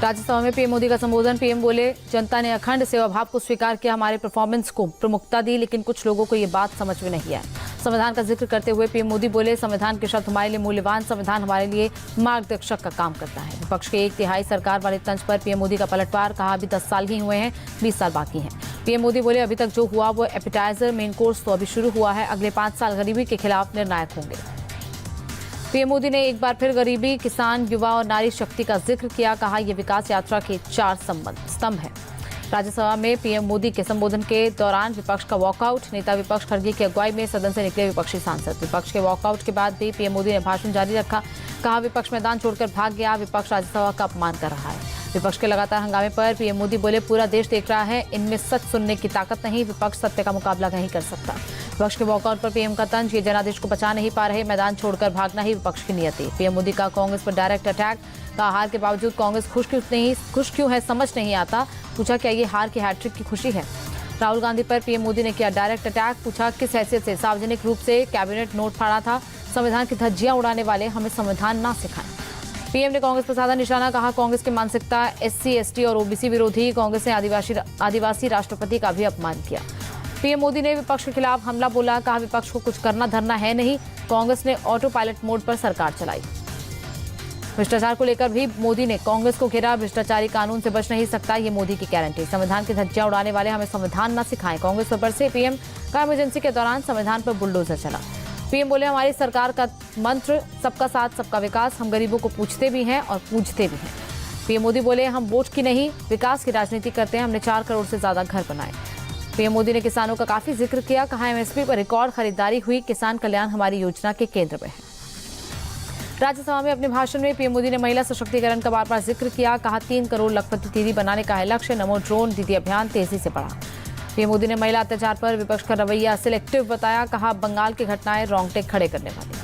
राज्यसभा में पीएम मोदी का संबोधन। पीएम बोले, जनता ने अखंड सेवा भाव को स्वीकार किया, हमारे परफॉर्मेंस को प्रमुखता दी, लेकिन कुछ लोगों को ये बात समझ में नहीं आई। संविधान का जिक्र करते हुए पीएम मोदी बोले, संविधान के शब्द हमारे लिए मूल्यवान, संविधान हमारे लिए मार्गदर्शक का काम करता है। विपक्ष के 1/3 सरकार वाले तंज पर पीएम मोदी का पलटवार। कहा, अभी 10 साल ही हुए हैं, 20 साल बाकी हैं। पीएम मोदी बोले, अभी तक जो हुआ वो एपिटाइजर, मेन कोर्स तो अभी शुरू हुआ है। अगले 5 साल गरीबी के खिलाफ निर्णायक होंगे। पीएम मोदी ने एक बार फिर गरीबी, किसान, युवा और नारी शक्ति का जिक्र किया। कहा, यह विकास यात्रा के 4 स्तंभ है। राज्यसभा में पीएम मोदी के संबोधन के दौरान विपक्ष का वॉकआउट। नेता विपक्ष खड़गे की अगुवाई में सदन से निकले विपक्षी सांसद। विपक्ष के वॉकआउट के बाद भी पीएम मोदी ने भाषण जारी रखा। कहा, विपक्ष मैदान छोड़कर भाग गया, विपक्ष राज्यसभा का अपमान कर रहा है। विपक्ष के लगातार हंगामे पर पीएम मोदी बोले, पूरा देश देख रहा है, इनमें सच सुनने की ताकत नहीं, विपक्ष सत्य का मुकाबला नहीं कर सकता। विपक्ष के वॉकआउट पर पीएम का तंज, ये जनादेश को बचा नहीं पा रहे, मैदान छोड़कर भागना ही विपक्ष की नियति। पीएम मोदी का कांग्रेस पर डायरेक्ट अटैक। कहा, हार के बावजूद कांग्रेस खुश क्यों है समझ नहीं आता। पूछा, क्या ये हार की हैट्रिक की खुशी है। राहुल गांधी पर पीएम मोदी ने किया डायरेक्ट अटैक। पूछा, किस हैसियत से सार्वजनिक रूप से कैबिनेट नोट फाड़ा था। संविधान की धज्जियां उड़ाने वाले हमें संविधान ना सिखाएं। पीएम ने कांग्रेस पर साधा निशाना। कहा, कांग्रेस की मानसिकता SC, ST और OBC विरोधी। कांग्रेस ने आदिवासी राष्ट्रपति का भी अपमान किया। पीएम मोदी ने विपक्ष के खिलाफ हमला बोला। कहा, विपक्ष को कुछ करना धरना है नहीं, कांग्रेस ने ऑटो पायलट मोड पर सरकार चलाई। भ्रष्टाचार को लेकर भी मोदी ने कांग्रेस को घेरा। भ्रष्टाचारी कानून से बच नहीं सकता, ये मोदी की गारंटी। संविधान की धज्जियां उड़ाने वाले हमें संविधान न सिखाएं। कांग्रेस पर बरसे पीएम का इमरजेंसी के दौरान संविधान पर बुलडोजर चला। पीएम बोले, हमारी सरकार का मंत्र सबका साथ सबका विकास। हम गरीबों को पूछते भी हैं और पूजते भी हैं। पीएम मोदी बोले, हम वोट की नहीं विकास की राजनीति करते हैं, हमने 4 करोड़ से ज्यादा घर बनाए। पीएम मोदी ने किसानों का काफी जिक्र किया। कहा, MSP पर रिकॉर्ड खरीदारी हुई, किसान कल्याण हमारी योजना के केंद्र में है। राज्यसभा में अपने भाषण में पीएम मोदी ने महिला सशक्तिकरण का बार-बार जिक्र किया। कहा, 3 करोड़ लखपति दीदी बनाने का है लक्ष्य। नमो ड्रोन दीदी अभियान तेजी से बढ़ा। पीएम मोदी ने महिला अत्याचार पर विपक्ष का रवैया सिलेक्टिव बताया। कहा, बंगाल की घटनाएं रोंगटे खड़े करने वाली।